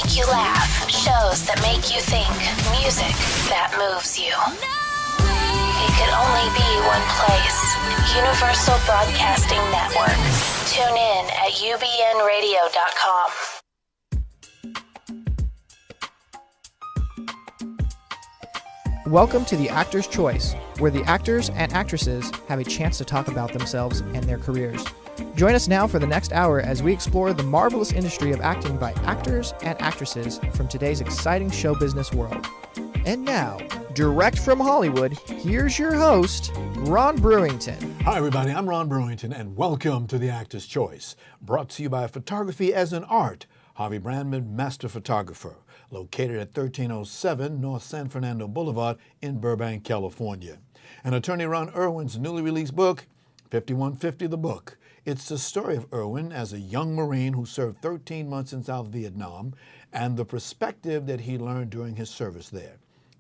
make you laugh, shows that make you think, music that moves you. It could only be one place. Universal Broadcasting Network. Tune in at ubnradio.com. Welcome to The Actor's Choice, where the actors and actresses have a chance to talk about themselves and their careers. Join us now for the next hour as we explore the marvelous industry of acting by actors and actresses from today's exciting show business world. And now, direct from Hollywood, here's your host, Ron Brewington. Hi everybody, I'm Ron Brewington and welcome to The Actor's Choice, brought to you by Photography as an Art, Harvey Brandman, Master Photographer, located at 1307 North San Fernando Boulevard in Burbank, California. And attorney Ron Irwin's newly released book, 5150 The Book. It's the story of Irwin as a young Marine who served 13 months in South Vietnam and the perspective that he learned during his service there.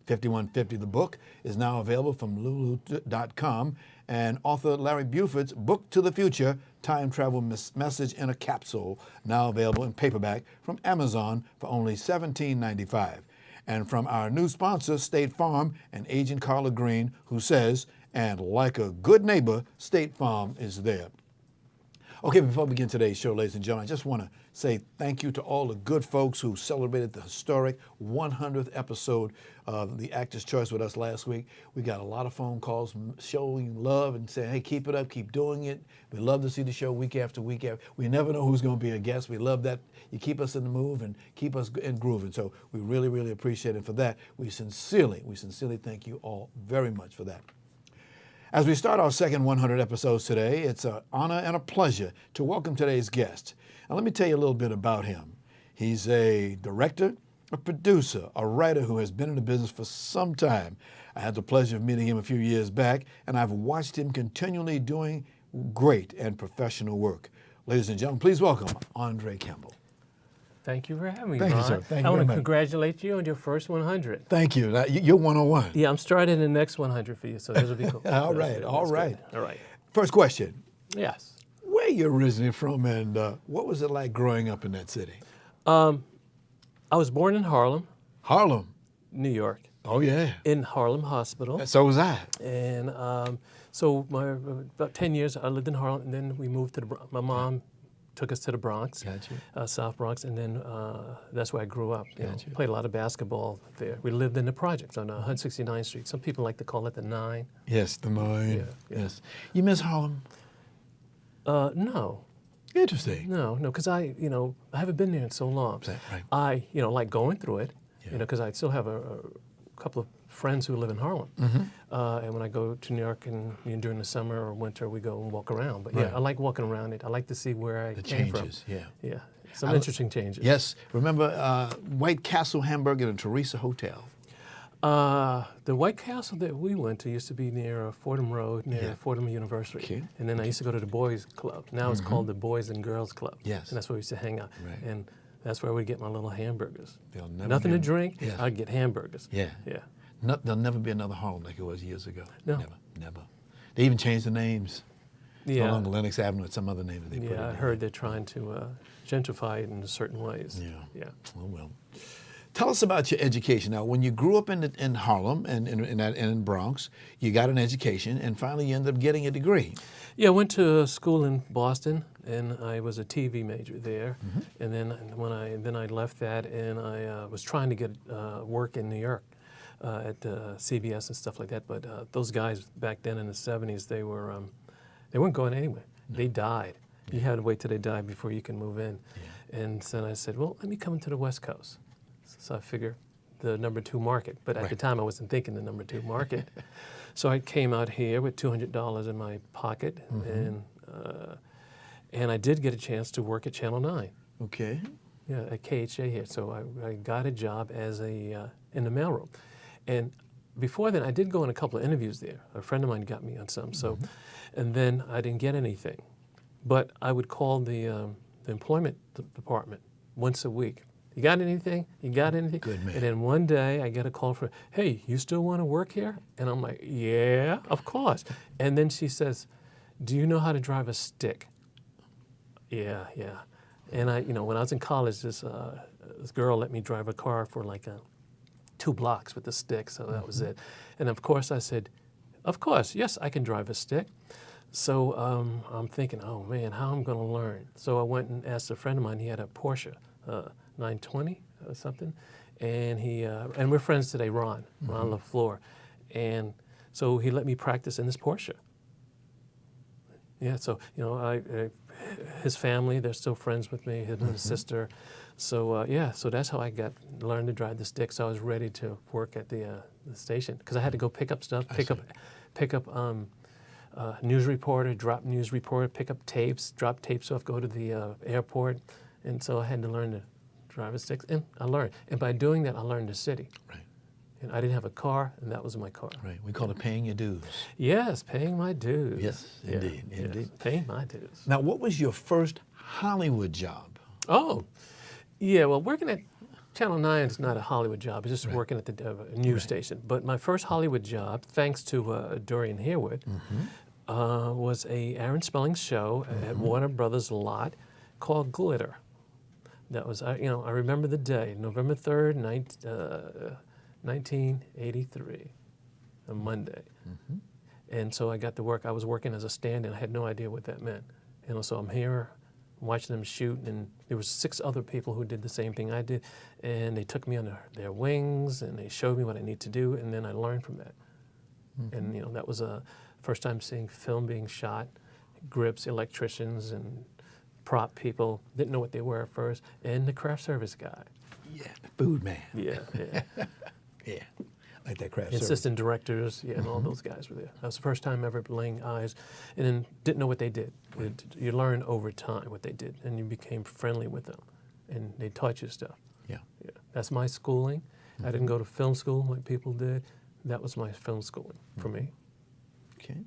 5150 The Book is now available from lulu.com, and author Larry Buford's Book to the Future, Time Travel Message in a Capsule, now available in paperback from Amazon for only $17.95. And from our new sponsor, State Farm, and Agent Carla Green, who says, and like a good neighbor, State Farm is there. Okay, before we begin today's show, ladies and gentlemen, I just want to say thank you to all the good folks who celebrated the historic 100th episode of The Actor's Choice with us last week. We got a lot of phone calls showing love and saying, hey, keep it up, keep doing it. We love to see the show week after week. We never know who's going to be a guest. We love that you keep us in the move and keep us in grooving. So we really, really appreciate it for that. We sincerely thank you all very much for that. As we start our second 100 episodes today, it's an honor and a pleasure to welcome today's guest. Now, let me tell you a little bit about him. He's a director, a producer, a writer who has been in the business for some time. I had the pleasure of meeting him a few years back, and I've watched him continually doing great and professional work. Ladies and gentlemen, please welcome Andre Campbell. Thank you for having me, Thank Ron. you, sir. Thank you I want very to much. congratulate you on your first 100. Thank you. Now, you're 101. Yeah, I'm starting the next 100 for you, so this will be cool. All right, That's all good. right. All right. First question. Yes. Where are you originally from, and what was it like growing up in that city? I was born in Harlem, Harlem. New York, Oh, yeah. in Harlem Hospital. So was I. And so about 10 years I lived in Harlem, and then we moved to the Bronx. My mom took us to the Bronx, Gotcha. South Bronx, and then that's where I grew up. You know, Gotcha. played a lot of basketball there. We lived in the projects on 169th Street. Some people like to call it the 9. Yes, the 9. Yeah, yeah. Yes. You miss Harlem? No. Interesting. No, because I haven't been there in so long. Right. I, like going through it, Yeah. because I still have a couple of friends who live in Harlem. Mm-hmm. And when I go to New York and during the summer or winter, we go and walk around. But Right. yeah, I like walking around it. I like to see where I The came changes, from. yeah. Yeah, some I- interesting changes. Yes. Remember White Castle Hamburger and Teresa Hotel? The White Castle that we went to used to be near Fordham Road, near Yeah. Fordham University. Okay. And then I used to go to the Boys Club. Now it's called the Boys and Girls Club. Yes. And that's where we used to hang out. Right. And that's where we get my little hamburgers. They'll never Nothing be- to drink, Yes. I'd get hamburgers. Yeah. Yeah. There'll never be another Harlem like it was years ago. No. Never. They even changed the names. No Yeah. longer Lenox Avenue, it's some other name that they put it Yeah, I in. heard they're trying to gentrify it in certain ways. Yeah. Yeah. Oh, well. Tell us about your education. Now, when you grew up in Harlem and in Bronx, you got an education, and finally you ended up getting a degree. Yeah, I went to school in Boston, and I was a TV major there. Mm-hmm. And then I left that, and I was trying to get work in New York at CBS and stuff like that. But those guys back then in the '70s, they weren't going anywhere. No. They died. Yeah. You had to wait till they died before you can move in. Yeah. And so I said, well, let me come to the West Coast. So I figured the number 2 market. But at the time, I wasn't thinking the number 2 market. So I came out here with $200 in my pocket, and I did get a chance to work at Channel 9. Okay. Yeah, at KHA here. So I got a job as in the mailroom. And before then, I did go on a couple of interviews there. A friend of mine got me on some. So, and then I didn't get anything. But I would call the employment department once a week. You got anything? You got anything? Good man. And then one day I get a call from, hey, you still want to work here? And I'm like, yeah, of course. And then she says, do you know how to drive a stick? Yeah. And when I was in college, this this girl let me drive a car for like 2 blocks with the stick, so that was it. And of course I said, of course, yes, I can drive a stick. So I'm thinking, oh man, how am I going to learn? So I went and asked a friend of mine. He had a Porsche 920 or something, and and we're friends today, Ron LaFleur, and so he let me practice in this Porsche. Yeah, so his family, they're still friends with me, his sister. So so that's how I learned to drive the stick. So I was ready to work at the station because I had to go pick up stuff, pick up news reporter, drop news reporter, pick up tapes, drop tapes off, go to the airport, and so I had to learn to drive a stick, and I learned. And by doing that, I learned the city. Right. And I didn't have a car, and that was my car. Right. We call it paying your dues. Yes, paying my dues. Yes, indeed, indeed. Yes, paying my dues. Now, what was your first Hollywood job? Oh, yeah. Well, working at Channel 9 is not a Hollywood job. It's just working at the news station. But my first Hollywood job, thanks to Dorian Harewood, was a Aaron Spelling show at Warner Brothers lot called Glitter. That was, I remember the day, November 3rd, 1983, a Monday. And so I got to work. I was working as a stand-in. I had no idea what that meant. So I'm here watching them shoot, and there was 6 other people who did the same thing I did, and they took me under their wings, and they showed me what I need to do, and then I learned from that. And that was a first time seeing film being shot, grips, electricians, and prop people. Didn't know what they were at first, and the craft service guy. Yeah, the food man. Yeah. Yeah, like that craft service. Assistant directors, and all those guys were there. That was the first time ever laying eyes, and then didn't know what they did. You learn over time what they did, and you became friendly with them, and they taught you stuff. Yeah. That's my schooling. I didn't go to film school like people did. That was my film schooling for me. Okay.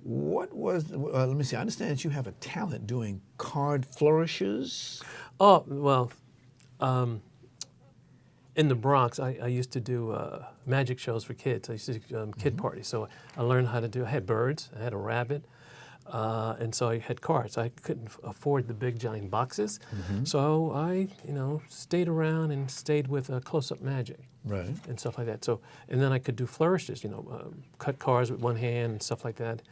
What was, let me see, I understand that you have a talent doing card flourishes. Oh, well, in the Bronx, I used to do magic shows for kids. I used to do kid parties. So I learned how to do, I had birds, I had a rabbit, and so I had cards. I couldn't afford the big giant boxes. So I, stayed around and stayed with close-up magic. Right. And stuff like that. So, and then I could do flourishes, cut cards with one hand and stuff like that.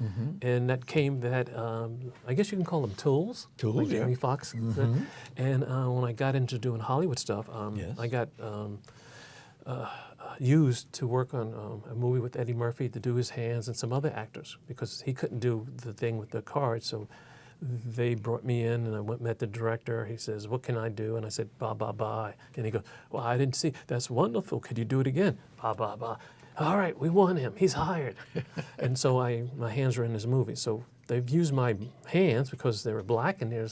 And that came I guess you can call them tools. Tools, like yeah. Jamie Foxx. And when I got into doing Hollywood stuff, Yes. I got used to work on a movie with Eddie Murphy to do his hands and some other actors because he couldn't do the thing with the cards. So they brought me in, and I met the director. He says, "What can I do?" And I said, "Ba, ba, ba." And he goes, "Well, I didn't see. That's wonderful. Could you do it again?" Ba, ba, ba. All right, we want him. He's hired. And so my hands were in this movie. So they've used my hands because they were black, and there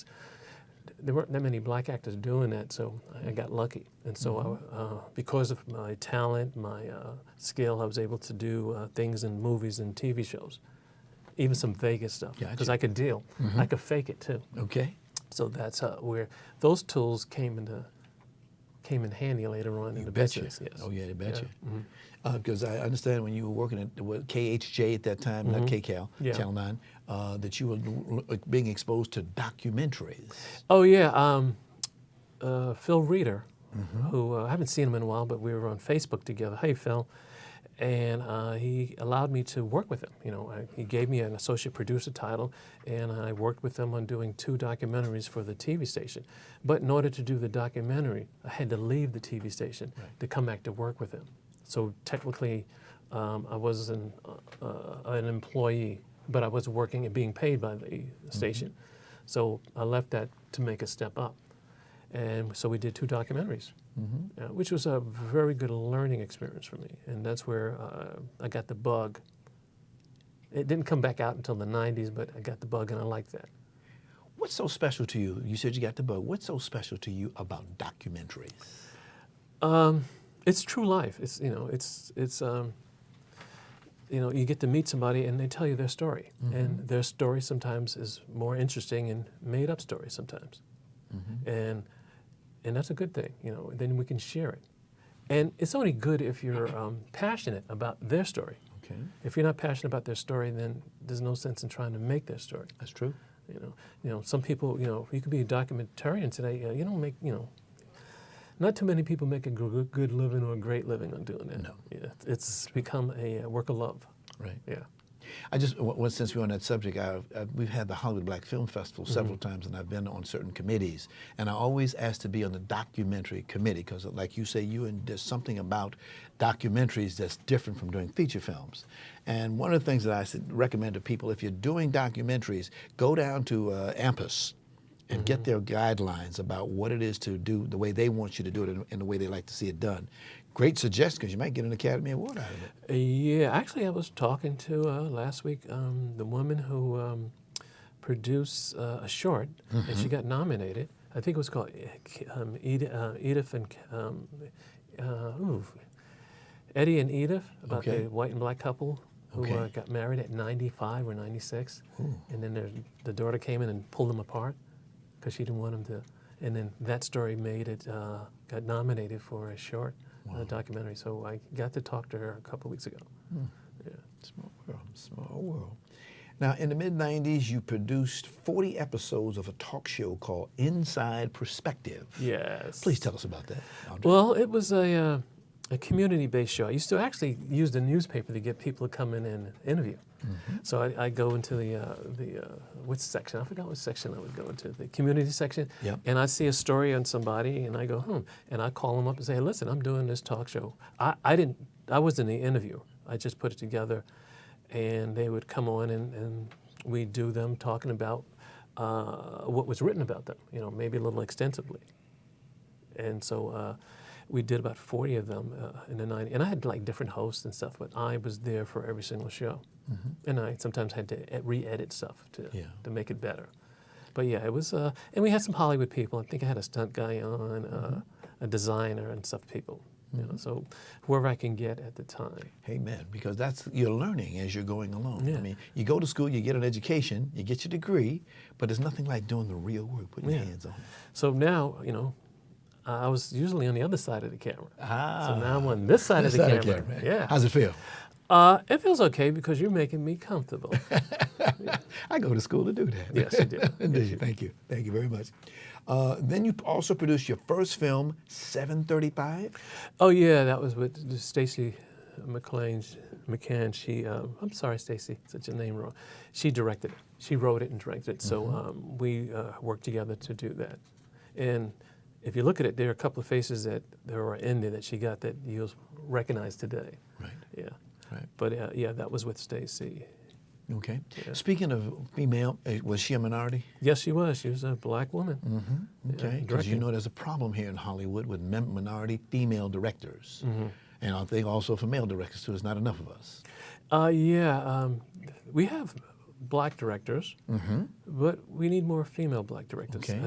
weren't that many black actors doing that. So I got lucky. And so because of my talent, my skill, I was able to do things in movies and TV shows. Even some Vegas stuff, because I could deal. I could fake it too. Okay. So that's where those tools came in handy later on in the business. Yes. Oh yeah, they bet you. Because I understand when you were working at KHJ at that time, not KCAL, Channel 9, that you were being exposed to documentaries. Oh yeah, Phil Reeder, who I haven't seen him in a while, but we were on Facebook together. Hey Phil. And he allowed me to work with him. He gave me an associate producer title, and I worked with him on doing 2 documentaries for the TV station. But in order to do the documentary, I had to leave the TV station to come back to work with him. So technically, I was an employee, but I was working and being paid by the station. So I left that to make a step up. And so we did 2 documentaries. Which was a very good learning experience for me. And that's where I got the bug. It didn't come back out until the 90s, but I got the bug, and I liked that. What's so special to you? You said you got the bug. What's so special to you about documentaries? It's true life. You get to meet somebody, and they tell you their story. And their story sometimes is more interesting and made-up stories sometimes. And that's a good thing, then we can share it. And it's only good if you're passionate about their story. Okay. If you're not passionate about their story, then there's no sense in trying to make their story. That's true. Some people, you could be a documentarian today, you don't make, not too many people make a good living or a great living on doing that. No. Yeah, it's become a work of love. Right. Yeah. I just, since we're on that subject, we've had the Hollywood Black Film Festival several times, and I've been on certain committees, and I always ask to be on the documentary committee because, like you say, there's something about documentaries that's different from doing feature films. And one of the things that I recommend to people, if you're doing documentaries, go down to AMPUS and get their guidelines about what it is to do the way they want you to do it and the way they like to see it done. Great suggestion, because you might get an Academy Award out of it. Yeah, actually, I was talking to last week the woman who produced a short, and she got nominated. I think it was called Edith and Eddie and Edith, about the white and black couple who got married at 95 or 96, and then the daughter came in and pulled them apart because she didn't want them to. And then that story made it, got nominated for a short. Documentary. So I got to talk to her a couple of weeks ago. Yeah. Small world. Now, in the mid-'90s, you produced 40 episodes of a talk show called Inside Perspective. Yes. Please tell us about that. Well, it was a community-based show. I used to actually use the newspaper to get people to come in and interview. So I go into the which section? I forgot what section I would go into. The community section. Yep. And I see a story on somebody, and I go, and I call them up and say, hey, listen, I'm doing this talk show. I wasn't the interviewer. I just put it together, and they would come on, and we'd do them talking about what was written about them. Maybe a little extensively. And so we did about 40 of them in the 90s. And I had like different hosts and stuff, but I was there for every single show. And I sometimes had to re-edit stuff to make it better. But yeah, it was, and we had some Hollywood people. I think I had a stunt guy on, a designer and stuff people. So whoever I can get at the time. Hey, man, because you're learning as you're going along. Yeah. I mean, you go to school, you get an education, you get your degree, but there's nothing like doing the real work, putting your hands on it. So now, I was usually on the other side of the camera. So now I'm on this side of the camera. Yeah. How's it feel? It feels okay because you're making me comfortable. I go to school to do that. Yes, you do. Indeed. Thank you. Thank you very much. Then you also produced your first film, 735? Oh, yeah, that was with Stacy McCann. She, I'm sorry, Stacy, said your name wrong. She directed it. She wrote it and directed it. So we worked together to do that. And if you look at it, there are a couple of faces that are in there that she got that you'll recognize today. Right. Yeah. Right. But yeah, that was with Stacy. Okay. Yeah. Speaking of female, was she a minority? Yes, she was. She was a black woman. Okay. Because there's a problem here in Hollywood with minority female directors. And I think also for male directors too, there's not enough of us. We have black directors, but we need more female black directors. Okay.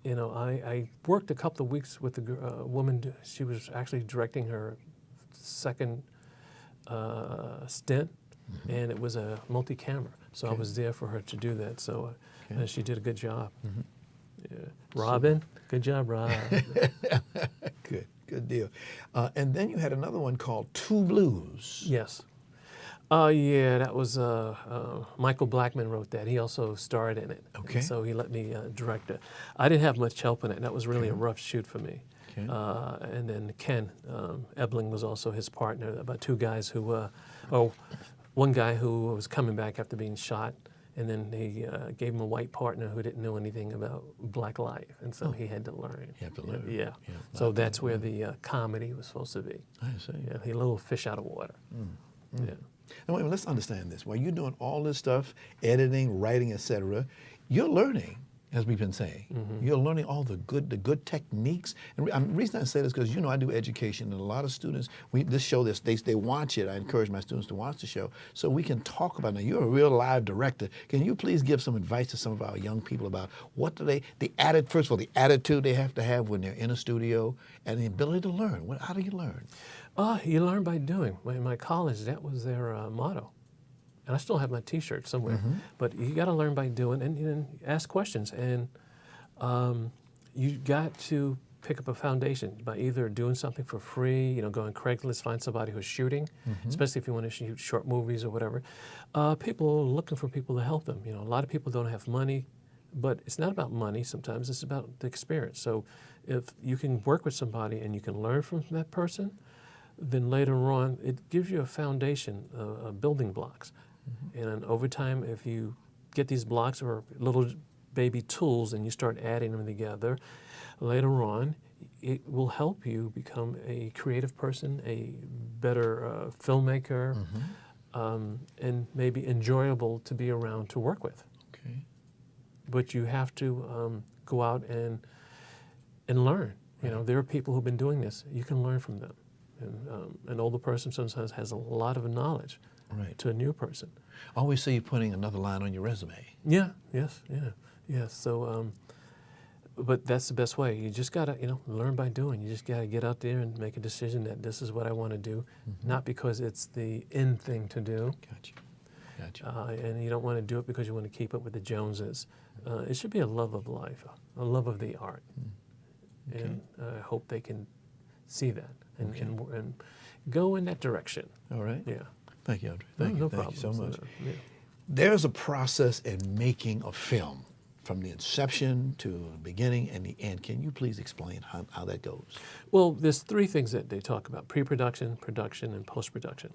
I worked a couple of weeks with a woman. She was actually directing her second stint, and it was a multi-camera. So I was there for her to do that. So she did a good job. Yeah. Robin, good job, Rob. Good deal. And then you had another one called Two Blues. Yes. Yeah, that was Michael Blackman wrote that. He also starred in it. Okay. So he let me direct it. I didn't have much help in it. That was really a rough shoot for me. Okay. And then Ken Ebling was also his partner. About two guys who, one guy who was coming back after being shot, and then they gave him a white partner who didn't know anything about black life, and so he had to learn. He had to learn. Yeah. So that's where the comedy was supposed to be. I see. Yeah, a little fish out of water. Yeah. Now, wait, let's understand this. While you're doing all this stuff, editing, writing, etc., you're learning, as we've been saying. You're learning all the good techniques. And the reason I say this is because, I do education, and a lot of students, they watch it. I encourage my students to watch the show so we can talk about it. Now, you're a real live director. Can you please give some advice to some of our young people about first of all, the attitude they have to have when they're in a studio, and the ability to learn. How do you learn? You learn by doing. In my college, that was their motto. And I still have my T-shirt somewhere. But you got to learn by doing and ask questions. And you got to pick up a foundation by either doing something for free, go on Craigslist, find somebody who's shooting, especially if you want to shoot short movies or whatever. People are looking for people to help them. A lot of people don't have money. But it's not about money. Sometimes it's about the experience. So if you can work with somebody and you can learn from that person, then later on it gives you a foundation, building blocks. And over time, if you get these blocks or little baby tools and you start adding them together, later on it will help you become a creative person, a better filmmaker, and maybe enjoyable to be around to work with. Okay. But you have to go out and learn. You know, there are people who've been doing this. You can learn from them. And an older person sometimes has a lot of knowledge to a new person. I always say you're putting another line on your resume. Yeah, yes. So, but that's the best way. You just gotta, learn by doing. You just gotta get out there and make a decision that this is what I want to do, not because it's the in thing to do. Gotcha. And you don't want to do it because you want to keep up with the Joneses. It should be a love of life, a love of the art. And I hope they can see that and go in that direction. All right. Yeah. Thank you, Audrey. No Thank you problem. so much. Yeah. There's a process in making a film, from the inception to the beginning and the end. Can you please explain how that goes? Well, there's three things that they talk about: pre-production, production, and post-production.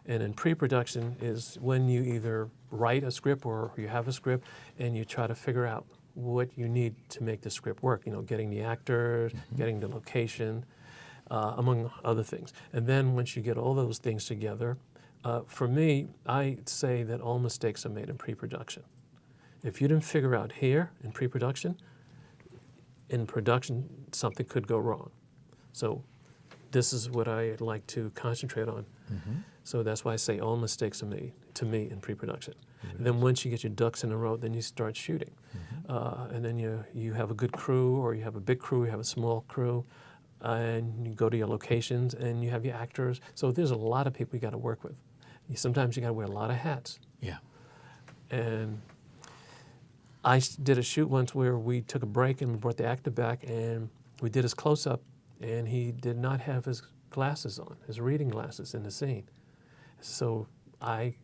And in pre-production is when you either write a script or you have a script and you try to figure out what you need to make the script work. Getting the actors, getting the location, among other things. And then once you get all those things together, for me, I say that all mistakes are made in pre-production. If you didn't figure out here in pre-production, in production, something could go wrong. So this is what I like to concentrate on. So that's why I say all mistakes are made, to me, in pre-production. And then once you get your ducks in a row, then you start shooting. And then you have a good crew, or you have a big crew, you have a small crew, and you go to your locations and you have your actors. So there's a lot of people you got to work with. Sometimes you got to wear a lot of hats. Yeah. And I did a shoot once where we took a break and we brought the actor back and we did his close-up, and he did not have his glasses on, his reading glasses in the scene. So I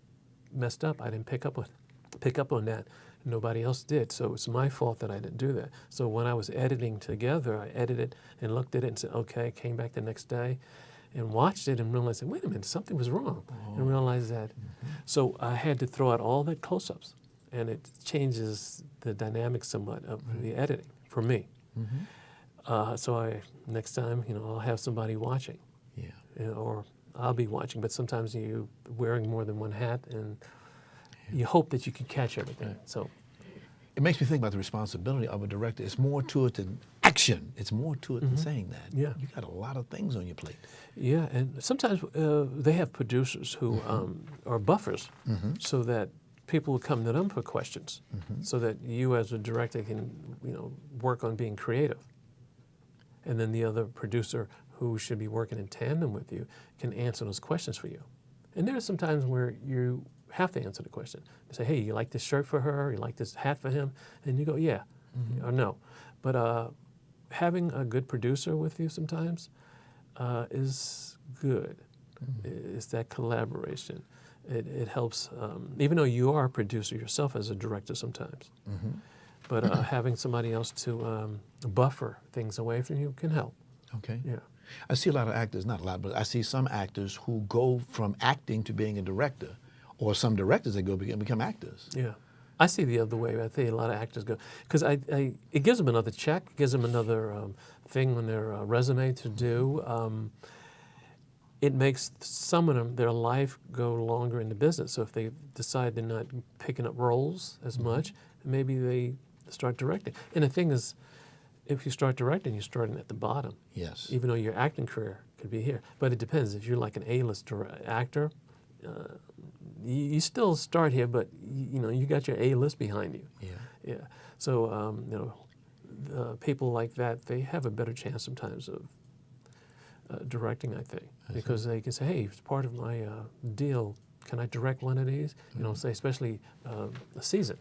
messed up. I didn't pick up on that. Nobody else did. So it's my fault that I didn't do that. So when I was editing together, I edited and looked at it and said, okay, came back the next day and watched it and realized, wait a minute, something was wrong. And realized that. So I had to throw out all the close-ups, and it changes the dynamic somewhat of the editing for me. So next time, I'll have somebody watching. Or I'll be watching, but sometimes you're wearing more than one hat, and you hope that you can catch everything. So it makes me think about the responsibility of a director. It's more to it than action. It's more to it than saying that. Yeah. You got a lot of things on your plate. Yeah, and sometimes they have producers who are buffers, so that people will come to them for questions, so that you as a director can, work on being creative. And then the other producer who should be working in tandem with you can answer those questions for you. And there are some times where you have to answer the question. You say, hey, you like this shirt for her? You like this hat for him? And you go, yeah, or no. But having a good producer with you sometimes is good. It's that collaboration. It helps, even though you are a producer yourself as a director sometimes. But having somebody else to buffer things away from you can help. Okay. Yeah. I see a lot of actors, not a lot, but I see some actors who go from acting to being a director, or some directors that go become actors. Yeah. I see the other way. I think a lot of actors go, because it gives them another check, it gives them another thing on their resume to do. It makes some of them, their life go longer in the business. So if they decide they're not picking up roles as much, maybe they start directing. And the thing is, if you start directing, you're starting at the bottom. Yes. Even though your acting career could be here. But it depends. If you're like an A-list actor, you still start here, but you got your A-list behind you. Yeah. Yeah. So people like that, they have a better chance sometimes of directing, I think, because they can say, hey, it's part of my deal. Can I direct one of these? Say especially a season,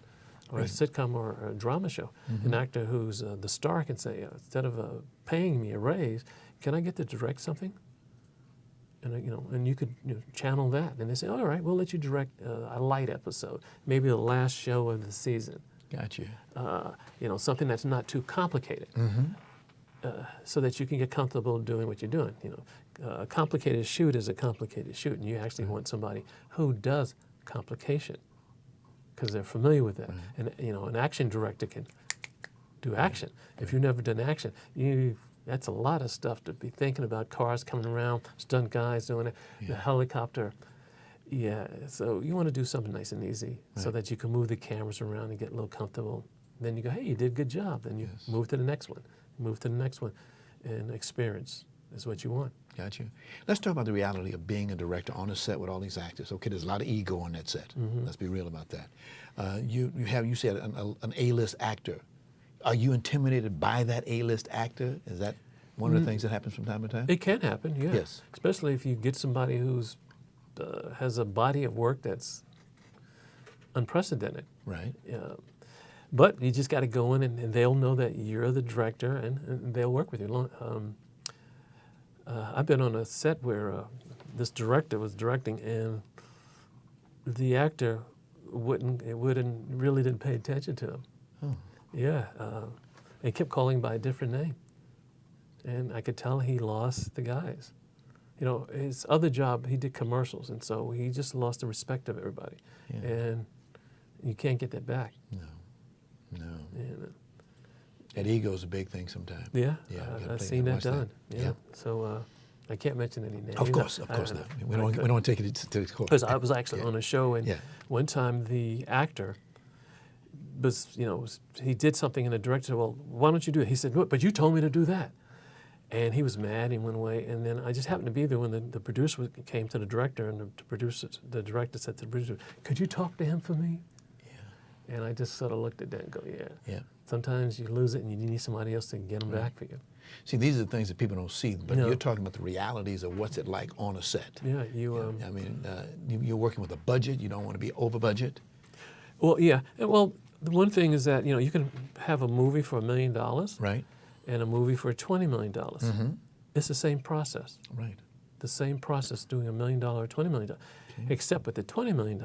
or a sitcom or a drama show. An actor who's the star can say, instead of paying me a raise, can I get to direct something? And and you could channel that. And they say, all right, we'll let you direct a light episode, maybe the last show of the season. Got you. Something that's not too complicated, so that you can get comfortable doing what you're doing. A complicated shoot is a complicated shoot, and you actually want somebody who does complication because they're familiar with that. And an action director can do action. If you've never done action, that's a lot of stuff to be thinking about. Cars coming around, stunt guys doing it, the helicopter. Yeah, so you want to do something nice and easy so that you can move the cameras around and get a little comfortable. Then you go, hey, you did a good job. Then you move to the next one, and experience is what you want. Got you. Let's talk about the reality of being a director on a set with all these actors. Okay, there's a lot of ego on that set. Let's be real about that. You said an A-list actor. Are you intimidated by that A-list actor? Is that one of the things that happens from time to time? It can happen, yeah. Yes. Especially if you get somebody who's has a body of work that's unprecedented. Right. But you just got to go in, and they'll know that you're the director, and they'll work with you. I've been on a set where this director was directing, and the actor really didn't pay attention to him. Oh. Yeah, he kept calling by a different name, and I could tell he lost the guys. His other job, he did commercials, and so he just lost the respect of everybody, and you can't get that back. No. And, that ego is a big thing sometimes. Yeah, I've seen that done. Yeah. So I can't mention any names. Of course not. We don't want to take it to the court. Because I was actually on a show, and one time the actor was, he did something, and the director said, well, why don't you do it? He said, but you told me to do that. And he was mad. He went away. And then I just happened to be there when the producer came to the director, and the director said to the producer, could you talk to him for me? Yeah. And I just sort of looked at that and go, yeah. Sometimes you lose it, and you need somebody else to get them back for you. See, these are the things that people don't see, but you're talking about the realities of what's it like on a set. Yeah, you're working with a budget. You don't want to be over budget. Well, yeah. Well, the one thing is that, you can have a movie for $1 million. Right. And a movie for $20 million. It's the same process. Right. The same process doing $1 million or $20 million. Okay. Except with the $20 million,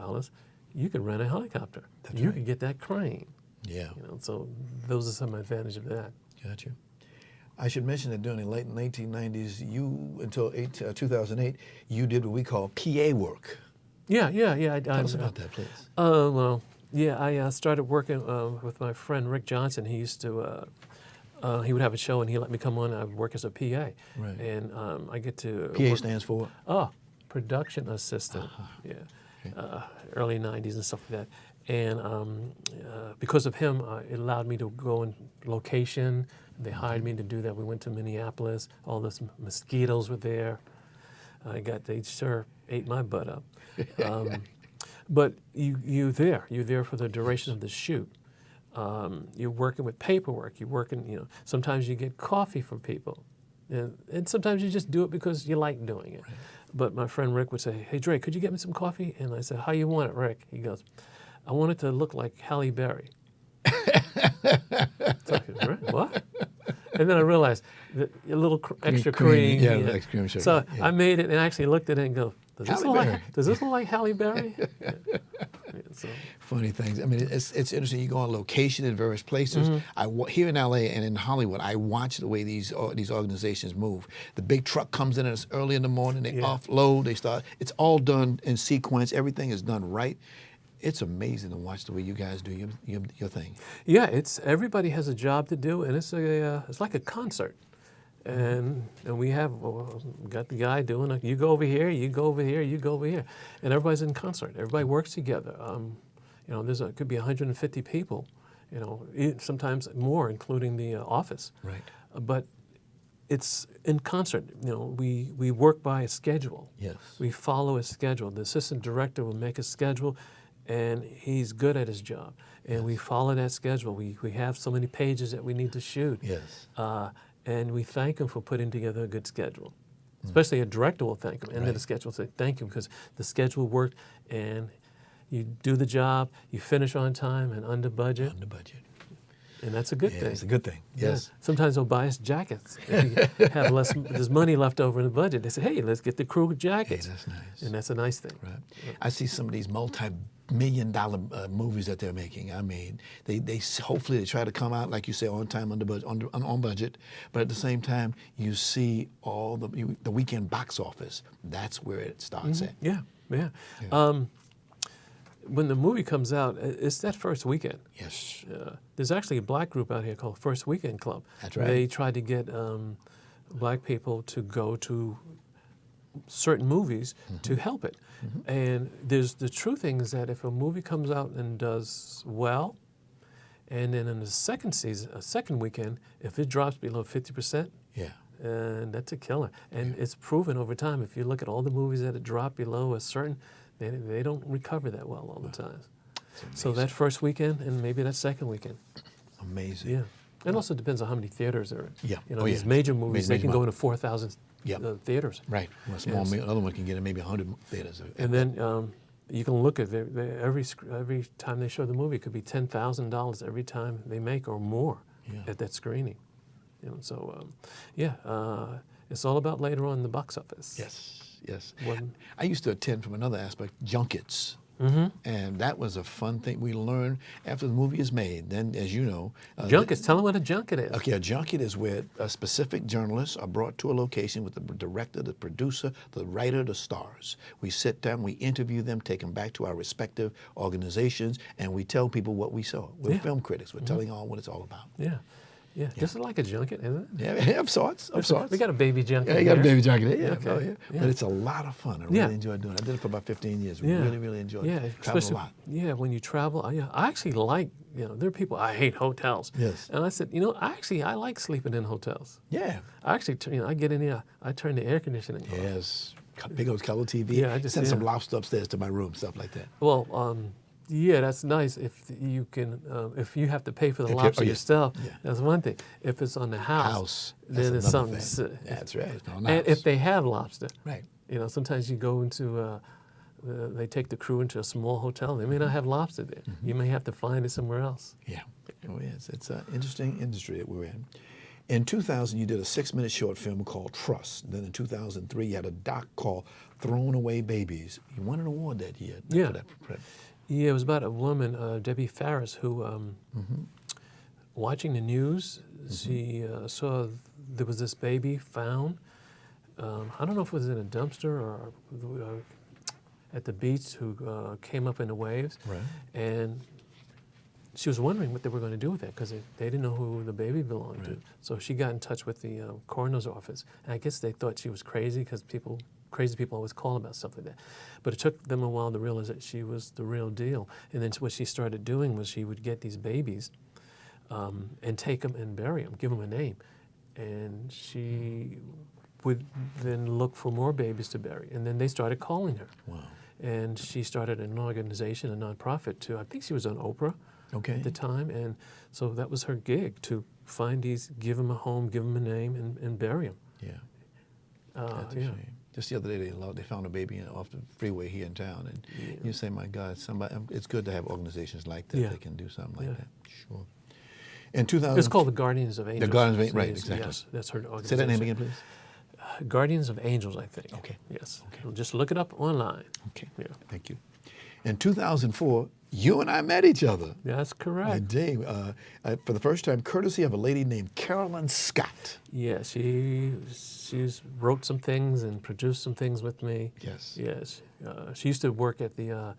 you could rent a helicopter. You could get that crane. Yeah. So those are some advantage of that. Got you. I should mention that during the late 1990s, until 2008, you did what we call PA work. Yeah. Tell us about that, please. I started working with my friend Rick Johnson. He used to... he would have a show, and he let me come on. I would work as a PA, right. And I get to PA stands for production assistant. Okay. Early '90s and stuff like that. And because of him, it allowed me to go in location. They hired me to do that. We went to Minneapolis. All those mosquitoes were there. They sure ate my butt up. But you're there for the duration of the shoot. You're working with paperwork. You're working, sometimes you get coffee from people. And sometimes you just do it because you like doing it. Right. But my friend Rick would say, hey, Dre, could you get me some coffee? And I said, how you want it, Rick? He goes, I want it to look like Halle Berry. So, what? And then I realized that a little extra cream. Yeah, extra cream sugar. So I made it and actually looked at it and go, does this look like Halle Berry? So. Funny things. I mean, it's interesting. You go on location in various places. Here in LA and in Hollywood, I watch the way these organizations move. The big truck comes in and it's early in the morning. They offload. They start. It's all done in sequence. Everything is done right. It's amazing to watch the way you guys do your thing. Yeah, everybody has a job to do, and it's like a concert. And we got the guy doing it. You go over here, you go over here, you go over here, and everybody's in concert. Everybody works together. Could be 150 people. Sometimes more, including the office. Right. But it's in concert. We work by a schedule. Yes. We follow a schedule. The assistant director will make a schedule, and he's good at his job. And we follow that schedule. We have so many pages that we need to shoot. Yes. And we thank him for putting together a good schedule. Especially a director will thank him. And then the schedule will say, thank you, because the schedule worked, and you do the job, you finish on time and under budget. Under budget. And that's a good Yeah, thing. it's a good thing. Yes. Yeah. Sometimes they'll buy us jackets. If you have less, there's money left over in the budget. They say, hey, let's get the crew jackets. Hey, that's nice. And that's a nice thing. Right. I see some of these multi-million-dollar movies that they're making. I mean, they hopefully they try to come out, like you say, on time, on budget. But at the same time, you see all the weekend box office. That's where it starts at. Yeah, yeah. Yeah. When the movie comes out, it's that first weekend. Yes. There's actually a black group out here called First Weekend Club. That's right. They try to get black people to go to certain movies to help it. And the true thing is that if a movie comes out and does well, and then in the second weekend, if it drops below 50%, Yeah. and that's a killer. And it's proven over time. If you look at all the movies that have dropped below a certain, they don't recover that well all the time. So that first weekend and maybe that second weekend. Amazing. Yeah. It also depends on how many theaters there are. Yeah. You know, Oh, these yeah. major movies, they Major can go mo- into 4,000 Yep. theaters. Right. Well, small, Yes. another one can get in maybe 100 theaters. And then you can look at every time they show the movie, it could be $10,000 every time they make or more at that screening. You know, so it's all about later on in the box office. Yes, yes. When- I used to attend from another aspect, junkets. And that was a fun thing we learned after the movie is made. Then, as you know, Junkets, tell them what a junket is. Okay, a junket is where specific journalists are brought to a location with the director, the producer, the writer, the stars. We sit down, we interview them, take them back to our respective organizations, and we tell people what we saw. We're film critics. We're telling all what it's all about. Yeah. Yeah. This is like a junket, isn't it? Yeah, of sorts. We got a baby junket. Yeah, you got a here. baby junket. Yeah, Okay. oh, yeah. Yeah. But it's a lot of fun. I really Yeah. enjoyed doing it. I did it for about 15 years. Yeah. Really, really enjoyed Yeah, it. Traveled a especially lot. yeah. When you travel, I actually like there are people I hate hotels. Yes. And I said I like sleeping in hotels. Yeah. I actually I get in there, I turn the air conditioning on. Yes. Big old color TV. Yeah, I just- send some yeah. lobster upstairs to my room, stuff like that. Well, yeah, that's nice if you can. If you have to pay for the If you- lobster oh, yeah. yourself, Yeah. that's one thing. If it's on the house, then it's another something. thing. That's right. It's on the And house. if they have lobster, Right. sometimes you go into. They take the crew into a small hotel. They may not have lobster there. You may have to find it somewhere else. Yeah. Oh, yes. It's an interesting industry that we're in. In 2000, you did a 6-minute short film called Trust. Then in 2003, you had a doc called Thrown Away Babies. You won an award that year. Yeah. For that. Yeah, it was about a woman, Debbie Farris, who, watching the news, she saw there was this baby found. I don't know if it was in a dumpster or at the beach who came up in the waves. Right. And she was wondering what they were going to do with it because they didn't know who the baby belonged to. So she got in touch with the coroner's office. And I guess they thought she was crazy because crazy people always call about stuff like that. But it took them a while to realize that she was the real deal. And then what she started doing was she would get these babies and take them and bury them, give them a name. And she would then look for more babies to bury. And then they started calling her. Wow. And she started an organization, a nonprofit, I think she was on Oprah at the time. And so that was her gig, to find these, give them a home, give them a name, and bury them. Yeah. That's a yeah. shame. Just the other day, they found a baby off the freeway here in town, and you say, "My God, somebody!" It's good to have organizations like that that can do something like that. Sure. In 2000, It's called the Guardians of Angels. The Guardians of Angels, right? Yes, Exactly. Yes, that's her organization. Say that name again, please. Guardians of Angels, I think. Okay. Yes. Okay. Just look it up online. Okay. Yeah. Thank you. In 2004, you and I met each other. That's correct. I did. For the first time, courtesy of a lady named Carolyn Scott. Yeah, she wrote some things and produced some things with me. Yes. Yes. She used to work at the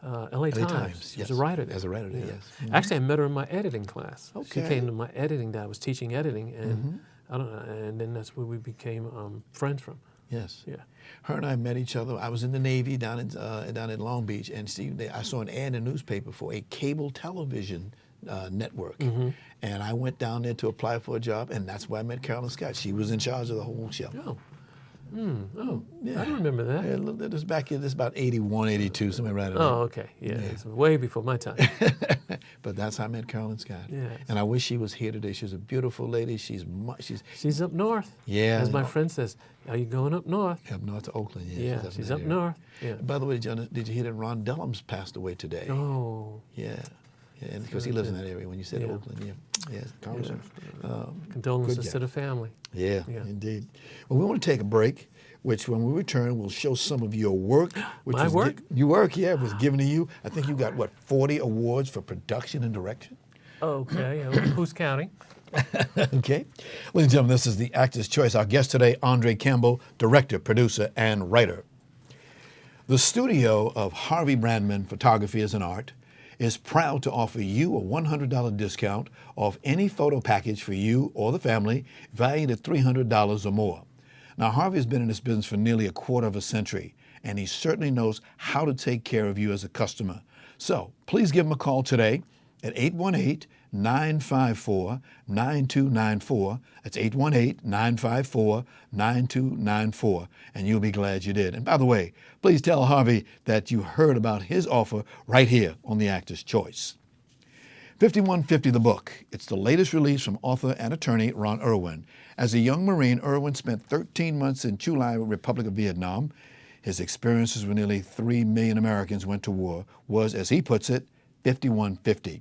LA Times. She was a yes. writer there. As a writer there, yes. Mhm. Actually, I met her in my editing class. She Okay. came to my editing day. I was teaching editing, and I don't know, and then that's where we became friends from. Yes. Yeah. Her and I met each other. I was in the Navy down in Long Beach, and I saw an ad in the newspaper for a cable television network. And I went down there to apply for a job, and that's where I met Carolyn Scott. She was in charge of the whole show. Oh. I don't remember that. Yeah, it was back in, this about 81, 82, somewhere around there. Oh, okay. Yeah, it's way before my time. But that's how I met Carolyn Scott. Yes. And I wish she was here today. She's a beautiful lady. She's She's up north. Yeah. As my friend says, are you going up north? up north to Oakland. Yeah, in she's that up area. north. Yeah. By the way, did you hear that Ron Dellums passed away today? Oh. Yeah. Yeah, and because he lives in that area. When you said Oakland, yeah, Congressman. Condolences good to guy. the family. Yeah, indeed. Well, we want to take a break, which when we return, we'll show some of your work. Which My work? Your work, yeah, was given to you. I think you got, 40 awards for production and direction? Okay, who's counting? Okay. Ladies and gentlemen, this is the Actor's Choice. Our guest today, Andre Campbell, director, producer, and writer. The studio of Harvey Brandman Photography as an Art is proud to offer you a $100 discount off any photo package for you or the family valued at $300 or more. Now, Harvey's been in this business for nearly a quarter of a century, and he certainly knows how to take care of you as a customer. So please give him a call today at 818-954-9294. That's 818-954-9294, and you'll be glad you did. And by the way, please tell Harvey that you heard about his offer right here on The Actor's Choice. 5150 the book. It's the latest release from author and attorney Ron Irwin. As a young Marine, Irwin spent 13 months in Chu Lai Republic of Vietnam. His experiences with nearly 3 million Americans went to war was, as he puts it, 5150.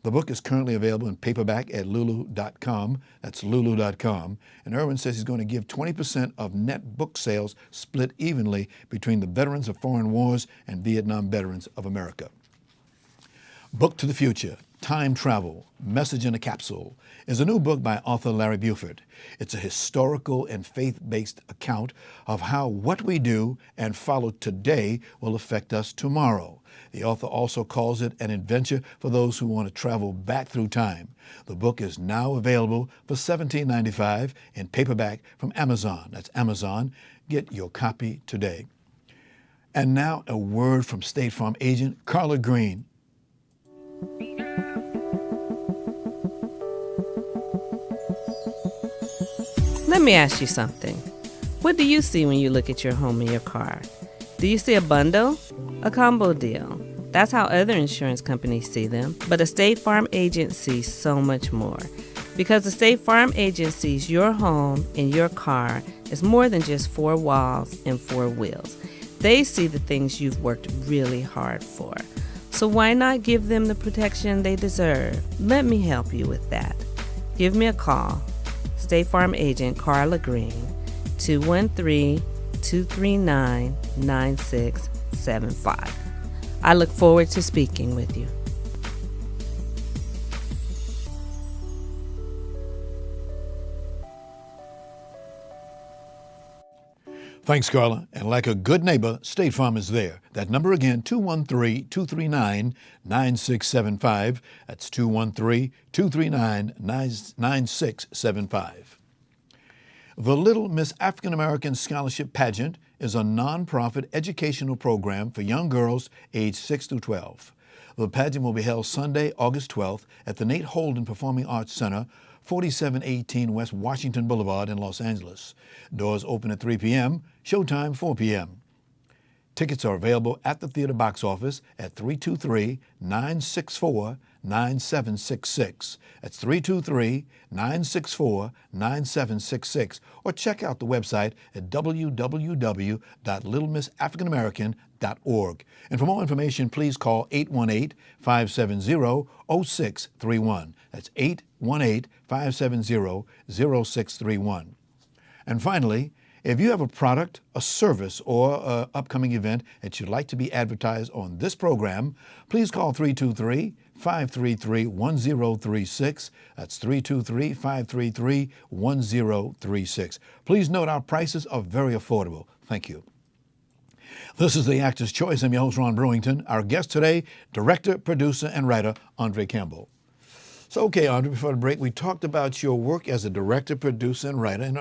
The book is currently available in paperback at lulu.com. That's lulu.com. And Irwin says he's going to give 20% of net book sales split evenly between the veterans of foreign wars and Vietnam veterans of America. Book to the Future, Time Travel, Message in a Capsule is a new book by author Larry Buford. It's a historical and faith-based account of how what we do and follow today will affect us tomorrow. The author also calls it an adventure for those who want to travel back through time. The book is now available for $17.95 in paperback from Amazon. That's Amazon. Get your copy today. And now a word from State Farm agent Carla Green. Let me ask you something. What do you see when you look at your home and your car? Do you see a bundle? A combo deal? That's how other insurance companies see them, but a State Farm agent sees so much more. Because the State Farm agent sees your home and your car as more than just 4 walls and 4 wheels. They see the things you've worked really hard for. So why not give them the protection they deserve? Let me help you with that. Give me a call. State Farm agent Carla Green, 213-239-9675. I look forward to speaking with you. Thanks, Carla. And like a good neighbor, State Farm is there. That number again, 213-239-9675. That's 213-239-9675. The Little Miss African American Scholarship Pageant is a nonprofit educational program for young girls aged 6 through 12. The pageant will be held Sunday, August 12th at the Nate Holden Performing Arts Center, 4718 West Washington Boulevard in Los Angeles. Doors open at 3 p.m., showtime 4 p.m. Tickets are available at the theater box office at 323-964-9766. That's 323-964-9766. Or check out the website at www.littlemissafricanamerican.org. And for more information, please call 818-570-0631. That's 818-570-0631. And finally, if you have a product, a service, or an upcoming event that you'd like to be advertised on this program, please call 323-533-1036. That's 323-533-1036. Please note our prices are very affordable. Thank you. This is The Actor's Choice. I'm your host, Ron Brewington. Our guest today, director, producer, and writer, Andre Campbell. So, okay, Andre, before the break, we talked about your work as a director, producer, and writer, and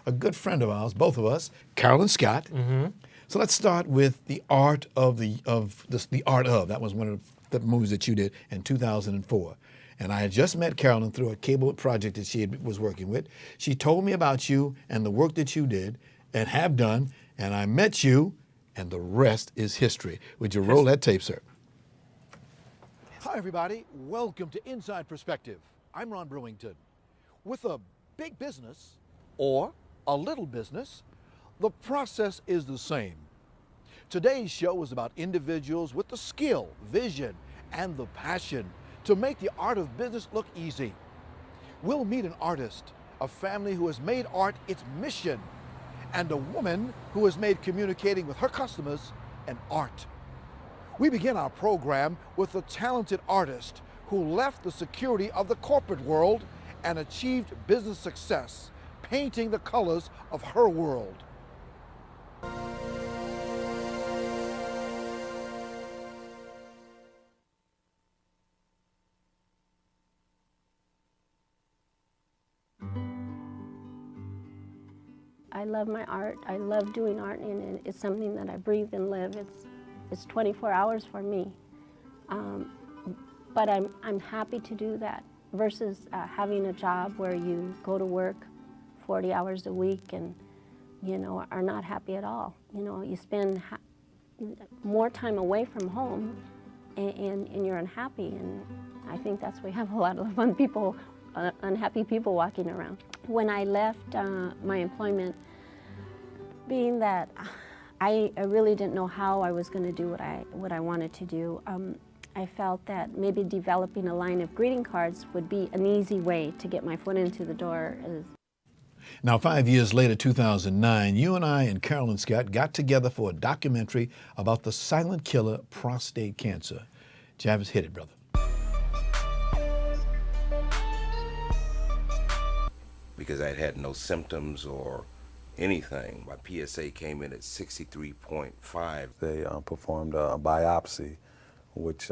a good friend of ours, both of us, Carolyn Scott. Mm-hmm. So let's start with the art of. That was one of the movies that you did in 2004. And I had just met Carolyn through a cable project that she was working with. She told me about you and the work that you did and have done, and I met you, and the rest is history. Would you roll that tape, sir? Hi, everybody. Welcome to Inside Perspective. I'm Ron Brewington. With a big business or a little business, the process is the same. Today's show is about individuals with the skill, vision, and the passion to make the art of business look easy. We'll meet an artist, a family who has made art its mission, and a woman who has made communicating with her customers an art. We begin our program with a talented artist who left the security of the corporate world and achieved business success, painting the colors of her world. I love my art. I love doing art, and it's something that I breathe and live. It's 24 hours for me. But I'm happy to do that versus having a job where you go to work 40 hours a week and, you know, are not happy at all. You know, you spend more time away from home and you're unhappy. And I think that's why we have a lot of unhappy people walking around. When I left my employment, being that I really didn't know how I was going to do what I wanted to do, I felt that maybe developing a line of greeting cards would be an easy way to get my foot into the door. Now, 5 years later, 2009, you and I and Carolyn Scott got together for a documentary about the silent killer, prostate cancer. Javis, hit it, brother. Because I had no symptoms or anything. My PSA came in at 63.5. They performed a biopsy, which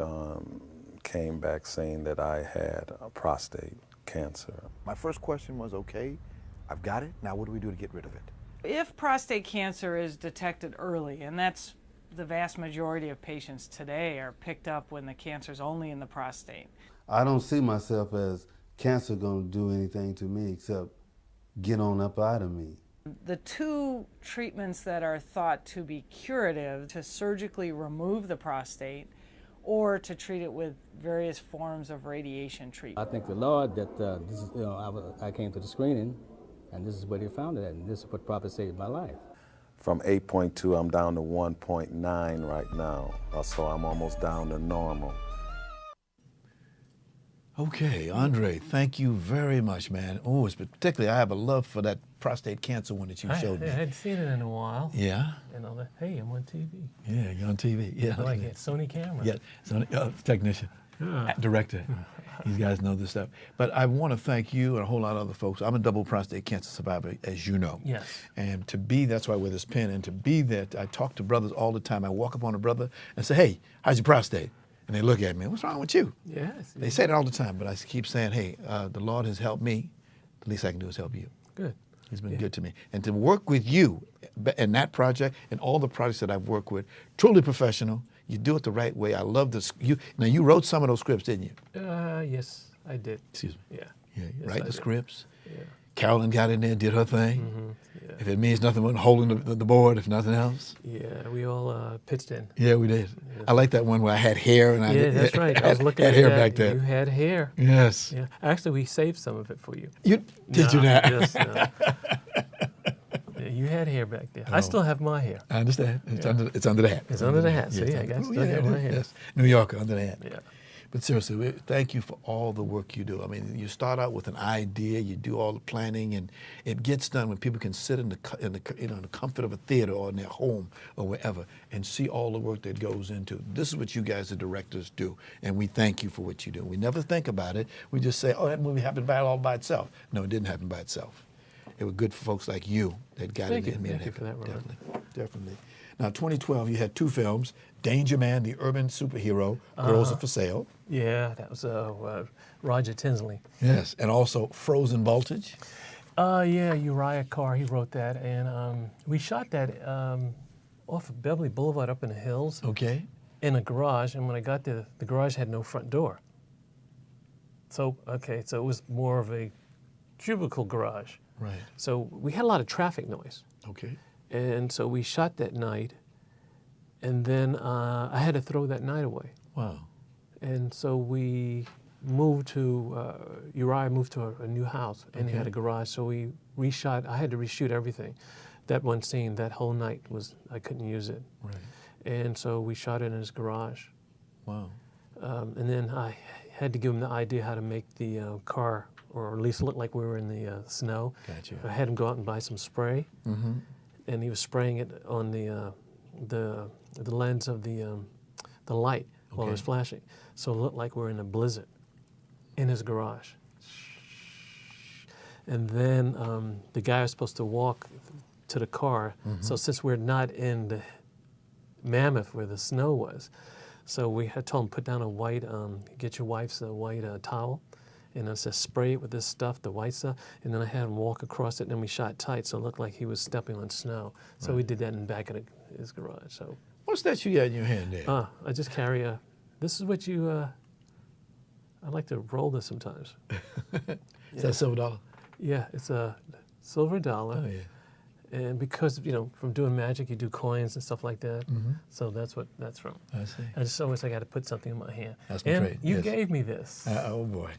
came back saying that I had prostate cancer. My first question was, okay, I've got it, now what do we do to get rid of it? If prostate cancer is detected early, and that's the vast majority of patients today are picked up when the cancer's only in the prostate. I don't see myself as cancer gonna do anything to me except get on up out of me. The two treatments that are thought to be curative, to surgically remove the prostate or to treat it with various forms of radiation treatment. I thank the Lord that this is, I came to the screening and this is where they found it at, and this is what probably saved my life. From 8.2, I'm down to 1.9 right now, so I'm almost down to normal. Okay, Andre, thank you very much, man. Oh, it's particularly, I have a love for that prostate cancer one that you showed me. I hadn't seen it in a while. Yeah? And I'm like, hey, I'm on TV. Yeah, you're on TV. Yeah. I like it. Sony camera. Yeah, Sony, technician, director. These guys know this stuff. But I want to thank you and a whole lot of other folks. I'm a double prostate cancer survivor, as you know. Yes. And to be, that's why I wear this pin, and to be that, I talk to brothers all the time. I walk up on a brother and say, hey, how's your prostate? And they look at me, what's wrong with you? Yes. They say it all the time, but I keep saying, hey, the Lord has helped me. The least I can do is help you. Good. He's been good to me. And to work with you in that project and all the projects that I've worked with, truly professional. You do it the right way. I love this. Now, you wrote some of those scripts, didn't you? Yes, I did. Excuse me. Yeah. Yeah, you Yes, write I the did. scripts. Yeah. Carolyn got in there, did her thing. Mm-hmm. Yeah. If it means nothing but holding the board, if nothing else. Yeah, we all pitched in. Yeah, we did. Yeah. I like that one where I had hair and I Yeah, that's right. I was looking had at hair that. back then. You had hair. Yes. Yeah. Actually, we saved some of it for you. You did you not? Just, no. Yeah, you had hair back there. I still have my hair. I understand. It's Yeah. under the hat. It's under the hat. So Yes. yeah, I got Oh, still got my hair. Yes. New Yorker under the hat. Yeah. But seriously, thank you for all the work you do. I mean, you start out with an idea, you do all the planning, and it gets done when people can sit in the comfort of a theater or in their home or wherever and see all the work that goes into. This is what you guys, the directors, do, and we thank you for what you do. We never think about it. We just say, "Oh, that movie happened all by itself." No, it didn't happen by itself. It was good for folks like you that got Thank it you. in there. Thank you for that, Robert. Definitely. Now, 2012, you had two films: Danger Man, the urban superhero, Girls Are for Sale. Yeah, that was Roger Tinsley. Yes, and also Frozen Voltage. Yeah, Uriah Carr, he wrote that, and we shot that off of Beverly Boulevard up in the hills. Okay. In a garage, and when I got there, the garage had no front door. So it was more of a cubicle garage. Right. So we had a lot of traffic noise. Okay. And so we shot that night, and then I had to throw that night away. Wow. And so we moved to, Uriah moved to a new house, and he had a garage, so we reshot. I had to reshoot everything. That one scene, that whole night I couldn't use it. Right. And so we shot it in his garage. Wow. And then I had to give him the idea how to make the car, or at least look like we were in the snow. Gotcha. I had him go out and buy some spray, Mm-hmm. and he was spraying it on the lens of the light while it was flashing. So it looked like we were in a blizzard in his garage. And then the guy was supposed to walk to the car. So since we're not in the Mammoth where the snow was, so we had told him put down a white, get your wife's white towel, and it says spray it with this stuff, the white stuff, and then I had him walk across it, and then we shot tight, so it looked like he was stepping on snow. So we did that in the back of his garage. So What's that you got in your hand there? I just carry this is what you, I like to roll this sometimes. Is that $silver? Yeah, it's a silver dollar. Oh, yeah. And because, from doing magic, you do coins and stuff like that. So that's what that's from. I see. I just always I got to put something in my hand. That's my and trade, you yes. gave me this. Oh boy.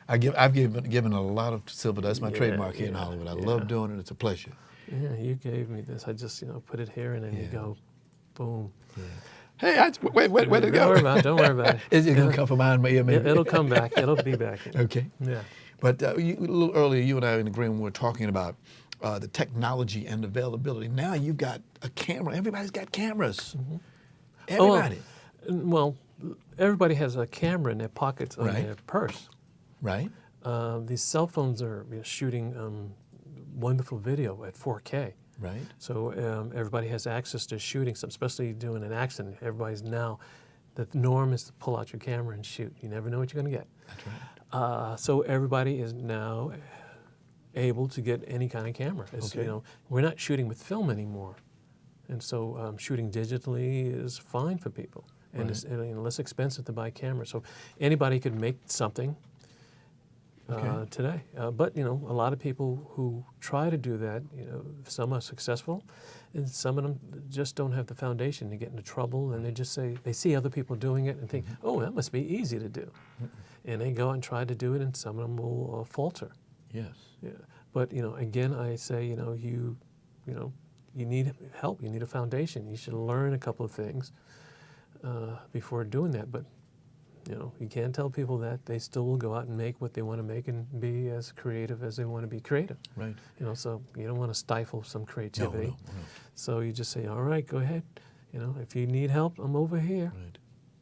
I've given a lot of silver. That's my trademark here in Hollywood. I love doing it. It's a pleasure. Yeah, you gave me this. I just, put it here, and then you go, boom. Yeah. Hey, where'd it go? Don't worry about it. Is it going to come from behind my ear, maybe? It'll come back. It'll be back. Okay. Yeah. But a little earlier, you and I in agreement were talking about the technology and availability. Now you've got a camera. Everybody's got cameras. Everybody. Well, everybody has a camera in their pockets on their purse. Right. These cell phones are shooting wonderful video at 4K. Right. So everybody has access to shooting, especially doing an accident. Everybody's now, the norm is to pull out your camera and shoot. You never know what you're going to get. That's right. So everybody is now able to get any kind of camera. We're not shooting with film anymore. And so shooting digitally is fine for people. And it's less expensive to buy cameras. So anybody could make something today. But, a lot of people who try to do that, some are successful, and some of them just don't have the foundation to get into trouble, and they just say, they see other people doing it and think, oh, that must be easy to do. And they go and try to do it, and some of them will falter. Yes. Yeah. But, again, I say, you need help. You need a foundation. You should learn a couple of things before doing that. But, you can't tell people that. They still will go out and make what they want to make and be as creative as they want to be creative. Right. So you don't want to stifle some creativity. No. So you just say, all right, go ahead. If you need help, I'm over here.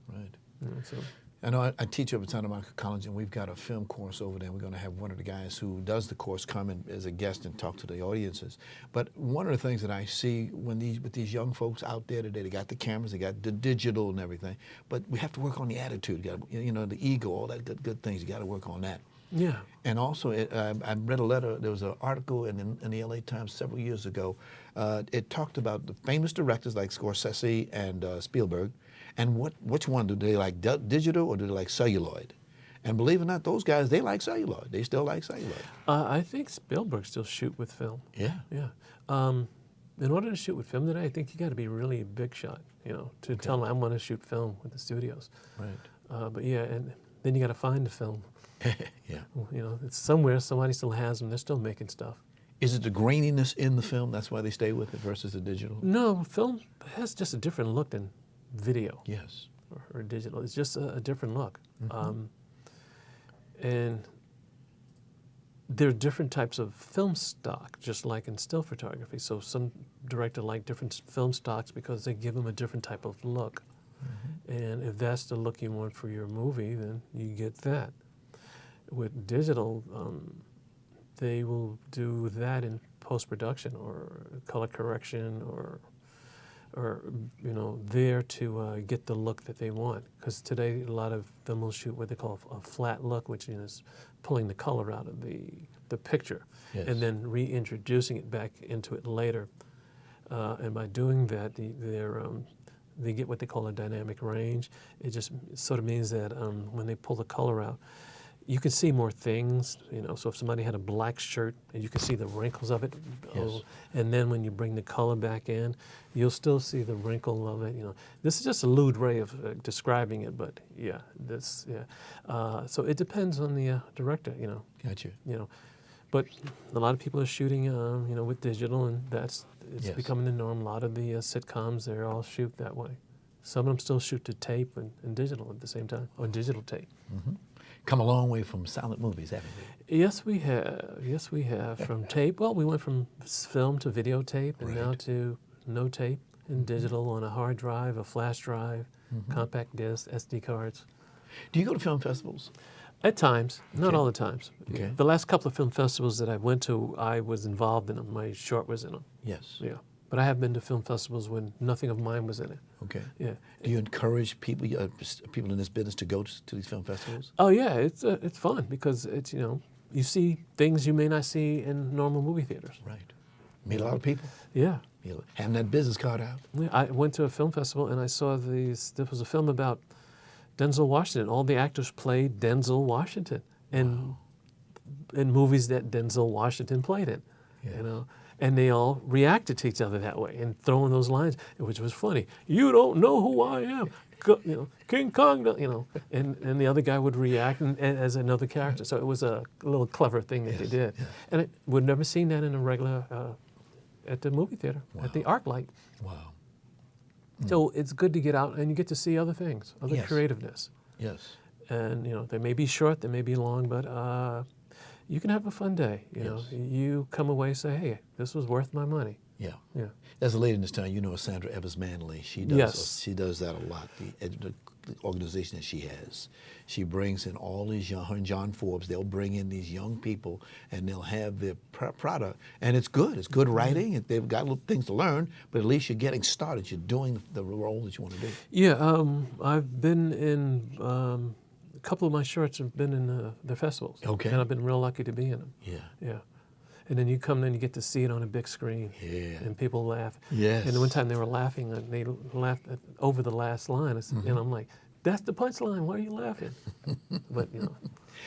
Right. So. I know I teach over at Santa Monica College, and we've got a film course over there. We're going to have one of the guys who does the course come in as a guest and talk to the audiences. But one of the things that I see with these young folks out there today, they got the cameras, they got the digital and everything, but we have to work on the attitude, the ego, all that good things. You got to work on that. Yeah. And also, I read a letter. There was an article in the LA Times several years ago. It talked about the famous directors like Scorsese and Spielberg. And which one do they like, digital or do they like celluloid? And believe it or not, those guys, they like celluloid. They still like celluloid. I think Spielberg still shoot with film. Yeah. Yeah. In order to shoot with film today, I think you got to be really a big shot, to tell them I'm going to shoot film with the studios. Right. But yeah, and then you got to find the film. Yeah. It's somewhere. Somebody still has them. They're still making stuff. Is it the graininess in the film? That's why they stay with it versus the digital? No, film has just a different look than video. Yes. Or digital. It's just a different look. And there are different types of film stock, just like in still photography. So some director like different film stocks because they give them a different type of look. And if that's the look you want for your movie, then you get that. With digital, they will do that in post-production or color correction or there to get the look that they want. Because today a lot of them will shoot what they call a flat look, which is pulling the color out of the picture and then reintroducing it back into it later. And by doing that, they get what they call a dynamic range. It just sort of means that when they pull the color out, you can see more things, so if somebody had a black shirt, and you can see the wrinkles of it, and then when you bring the color back in, you'll still see the wrinkle of it, This is just a lewd way of describing it, but so it depends on the director, Gotcha. But a lot of people are shooting, with digital, and it's becoming the norm. A lot of the sitcoms, they all shoot that way. Some of them still shoot to tape and digital at the same time, or digital tape. Come a long way from silent movies, haven't we? Yes, we have. Yes, we have. From tape, well, we went from film to videotape, and now to no tape and digital on a hard drive, a flash drive, compact disc, SD cards. Do you go to film festivals? At times, not all the times. Okay. The last couple of film festivals that I went to, I was involved in them. My short was in them. Yes. Yeah. But I have been to film festivals when nothing of mine was in it. Okay. Yeah. Do you encourage people in this business to go to these film festivals? Oh yeah, it's fun because it's, you see things you may not see in normal movie theaters. Right. Meet a lot of people. Yeah. Having that business card out. Yeah, I went to a film festival and I saw there was a film about Denzel Washington. All the actors played Denzel Washington in movies that Denzel Washington played in. Yes. And they all reacted to each other that way and throwing those lines, which was funny. You don't know who I am, King Kong. And the other guy would react as another character. So it was a little clever thing that they did, and we'd never seen that in a regular at the movie theater at the ArcLight. Wow. So it's good to get out and you get to see other things, other creativeness. Yes. And they may be short, they may be long, but you can have a fun day. You come away and say, "Hey, this was worth my money." Yeah. Yeah. There's a lady in this town, Sandra Evans Manley. She does. Yes. She does that a lot. The organization that she has, she brings in all these young. Her and John Forbes. They'll bring in these young people, and they'll have their product, and it's good. It's good writing. And they've got little things to learn, but at least you're getting started. You're doing the role that you want to do. Yeah. I've been in. A couple of my shorts have been in the festivals. Okay. And I've been real lucky to be in them. Yeah. Yeah. And then you come in, you get to see it on a big screen. Yeah. And people laugh. Yes. And one time they were laughing, and they laughed over the last line. And I'm like, that's the punchline. Why are you laughing? But,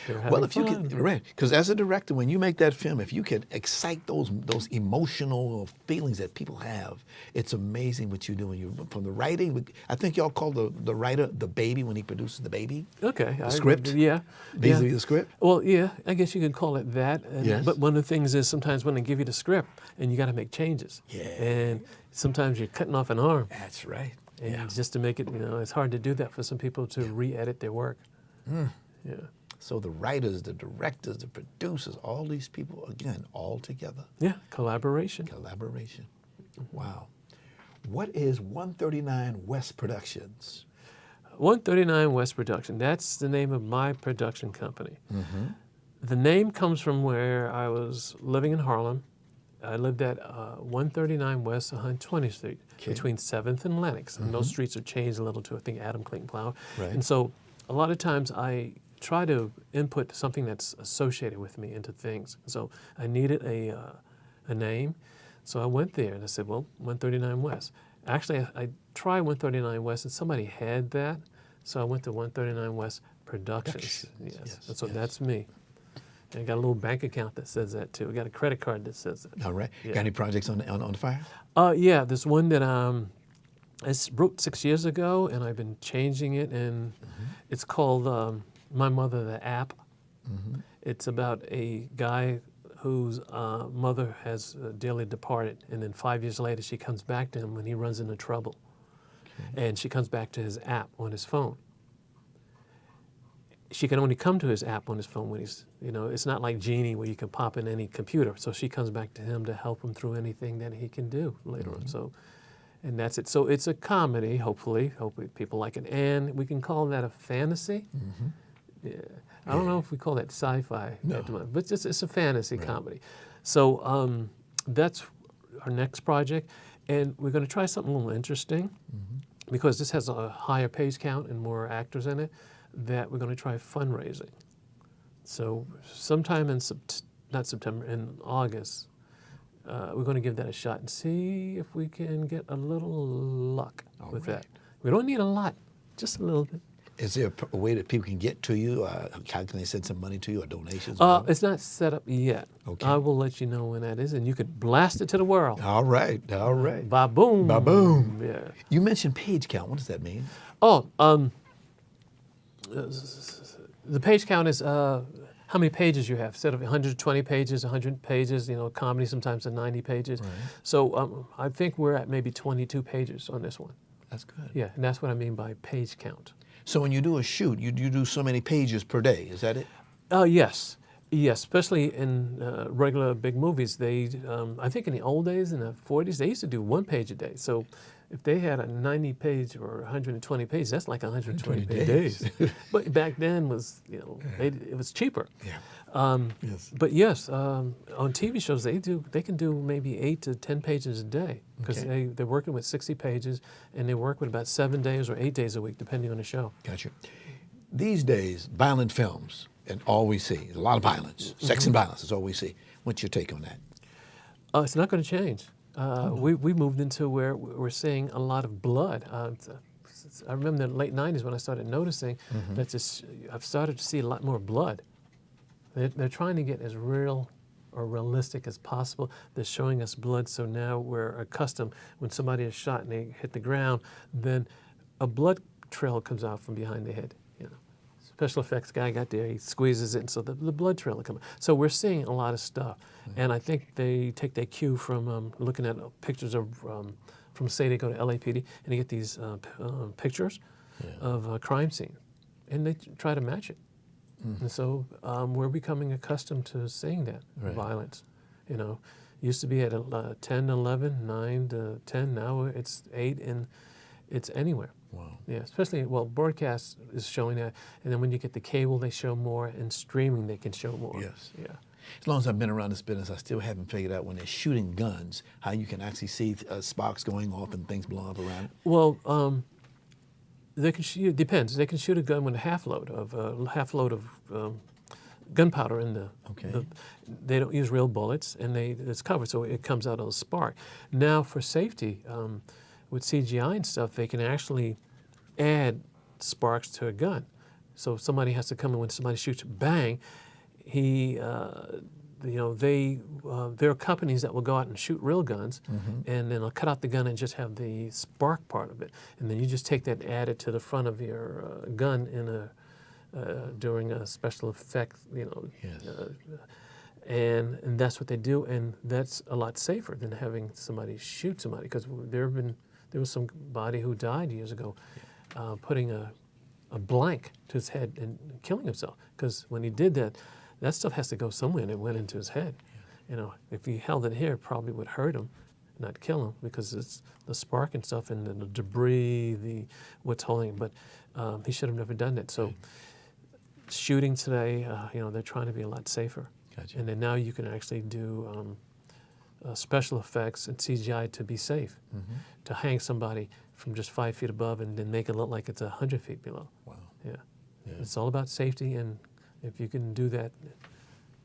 they're having If you fun. can, right? Because as a director, when you make that film, if you can excite those emotional feelings that people have, it's amazing what you do. When you from the writing, I think y'all call the writer the baby when he produces the baby. Okay. The script. Yeah. Basically the script. Well, yeah, I guess you could call it that. Yes. But one of the things is sometimes when they give you the script and you got to make changes. Yeah. And sometimes you're cutting off an arm. That's right. And just to make it, it's hard to do that for some people to re-edit their work. Yeah. So the writers, the directors, the producers, all these people, again, all together. Yeah, collaboration. Collaboration. Wow. What is 139 West Productions? 139 West Production. That's the name of my production company. The name comes from where I was living in Harlem. I lived at 139 West 120th Street between 7th and Lenox. And those streets are changed a little to, I think, Adam Clayton Plow. Right. And so a lot of times I try to input something that's associated with me into things. So I needed a name. So I went there and I said, well, 139 West. Actually, I tried 139 West and somebody had that. So I went to 139 West Productions. Yes. And so that's me. And I got a little bank account that says that too. I got a credit card that says that. All right. Yeah. Got any projects on the fire? Yeah, there's one that I wrote 6 years ago, and I've been changing it, and it's called My Mother, the App. It's about a guy whose mother has dearly departed, and then 5 years later she comes back to him when he runs into trouble. And she comes back to his app on his phone. She can only come to his app on his phone when he's, it's not like Genie where you can pop in any computer. So she comes back to him to help him through anything that he can do later on. So, and that's it. So it's a comedy, hopefully people like it. And we can call that a fantasy. Yeah. I don't know if we call that sci-fi, but it's a fantasy comedy. So that's our next project. And we're going to try something a little interesting because this has a higher page count and more actors in it, that we're going to try fundraising. So sometime in in August, we're going to give that a shot and see if we can get a little luck with that. We don't need a lot, just a little bit. Is there a way that people can get to you? How can they send some money to you or donations? It's not set up yet. Okay. I will let you know when that is, and you could blast it to the world. All right, all right. Ba-boom. Ba-boom. Yeah. You mentioned page count. What does that mean? Oh, the page count is how many pages you have. Instead of 120 pages, 100 pages, comedy sometimes are 90 pages. Right. So I think we're at maybe 22 pages on this one. That's good. Yeah, and that's what I mean by page count. So when you do a shoot, you do so many pages per day. Is that it? Yes. Yes, especially in regular big movies. They, I think in the old days, in the 40s, they used to do 1 page a day. So if they had a 90-page or 120 pages, that's like 120 days. But back then was, it was cheaper. Yeah. Yes. But yes, on TV shows they can do maybe 8 to 10 pages a day because they're working with 60 pages and they work with about 7 days or 8 days a week, depending on the show. Gotcha. These days, violent films, and all we see is a lot of violence. Sex and violence is all we see. What's your take on that? It's not going to change. We moved into where we're seeing a lot of blood. I remember in the late 90s when I started noticing that I've started to see a lot more blood. They're trying to get as real or realistic as possible. They're showing us blood, so now we're accustomed when somebody is shot and they hit the ground, then a blood trail comes out from behind the head. Special effects guy got there, he squeezes it, and so the blood trail will come out. So we're seeing a lot of stuff. And I think they take their cue from looking at pictures of, from say they go to LAPD, and they get these pictures of crime scene, and they try to match it. And so we're becoming accustomed to seeing that violence. Used to be at 10 to 11, 9 to 10, now it's 8, and it's anywhere. Wow. Yeah, especially, broadcast is showing that, and then when you get the cable, they show more, and streaming, they can show more. Yes. Yeah. As long as I've been around this business, I still haven't figured out when they're shooting guns, how you can actually see sparks going off and things blowing up around it. Well, they can shoot, it depends. They can shoot a gun with a half load of gunpowder in the. Okay. They don't use real bullets, and it's covered, so it comes out of a spark. Now, for safety, with CGI and stuff, they can actually add sparks to a gun. So if somebody has to come in when somebody shoots, bang, there are companies that will go out and shoot real guns, and then they'll cut out the gun and just have the spark part of it, and then you just take that and add it to the front of your gun in during a special effect, and that's what they do, and that's a lot safer than having somebody shoot somebody, because there was somebody who died years ago putting a blank to his head and killing himself, because when he did that, that stuff has to go somewhere, and it went into his head. If he held it here, it probably would hurt him, not kill him, because it's the spark and stuff and the debris, what's holding him. But he should have never done that. So shooting today, they're trying to be a lot safer. Gotcha. And then now you can actually do special effects and CGI to be safe, to hang somebody from just 5 feet above and then make it look like it's 100 feet below. Wow. Yeah. It's all about safety, and if you can do that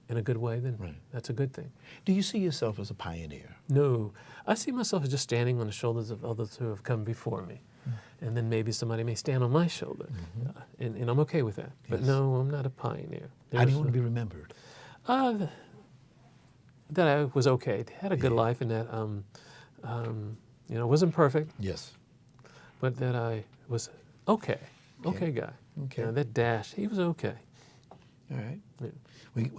in a good way, then that's a good thing. Do you see yourself as a pioneer? No. I see myself as just standing on the shoulders of others who have come before me. And then maybe somebody may stand on my shoulder. And I'm okay with that. But no, I'm not a pioneer. How do you want to be remembered? That I was okay, had a good life, and that wasn't perfect. Yes. But that I was okay guy. Okay. That Dash, he was okay. All right. Yeah. We'd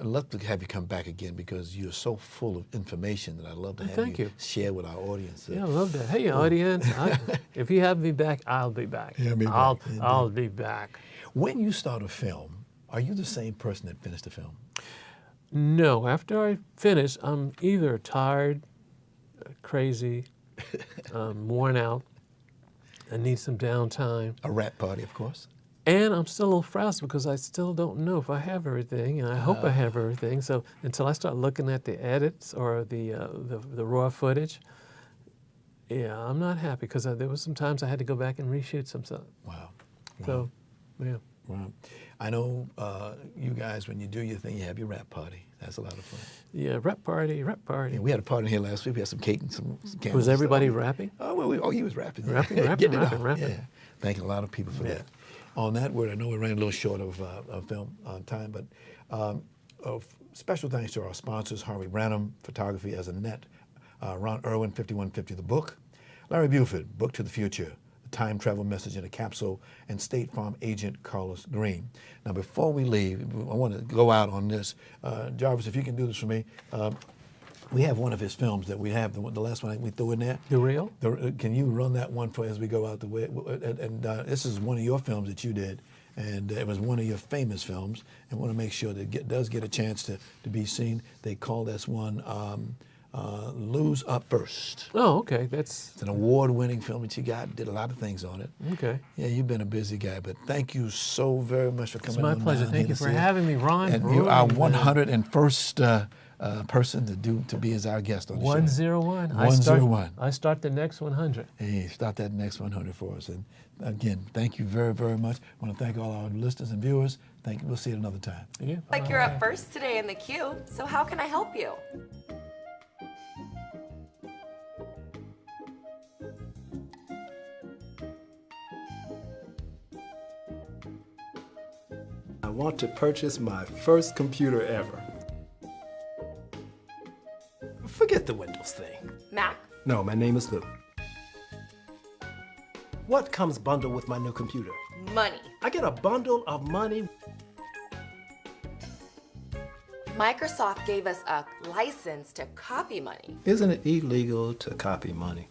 love to have you come back again, because you're so full of information that I'd love to have Thank you. share with our audience. Yeah, I love that. Hey, audience, if you have me back, I'll be back. Yeah, me I'll back. be back. When you start a film, are you the same person that finished the film? No, after I finish, I'm either tired, crazy, worn out, I need some downtime. A rap party, of course. And I'm still a little frazzled because I still don't know if I have everything, and I hope I have everything. So until I start looking at the edits or the raw footage, I'm not happy, because there was some times I had to go back and reshoot some stuff. Wow. So, yeah. Wow. I know you guys, when you do your thing, you have your rap party. That's a lot of fun. Yeah, rap party. Yeah, we had a party here last week. We had some cake and some Campbell. Was everybody rapping? Oh, well, he was rapping. Rapping. Yeah. Thanking a lot of people for that. On that word, I know we ran a little short of film time, but special thanks to our sponsors, Harvey Branham Photography as a Net, Ron Irwin, 5150 The Book, Larry Buford, Book to the Future, The Time Travel Message in a Capsule, and State Farm Agent Carlos Green. Now, before we leave, I want to go out on this. Jarvis, if you can do this for me. We have one of his films that we have, the last one we threw in there. The Real? Can you run that one for as we go out the way? And this is one of your films that you did, and it was one of your famous films. And want to make sure that it does get a chance to be seen. They call this one Lose Up First. Oh, okay. It's an award-winning film that you got. Did a lot of things on it. Okay. Yeah, you've been a busy guy, but thank you so very much for coming. It's my pleasure. Thank you for having me, Ron. And you are 101st person to be as our guest on the show. 101. 101. I start the next 100. Hey, start that next 100 for us. And again, thank you very, very much. I want to thank all our listeners and viewers. Thank you. We'll see you another time. Yeah. Like you're up first today in the queue, so how can I help you? I want to purchase my first computer ever. Forget the Windows thing. Mac? No, my name is Lou. What comes bundled with my new computer? Money. I get a bundle of money. Microsoft gave us a license to copy money. Isn't it illegal to copy money?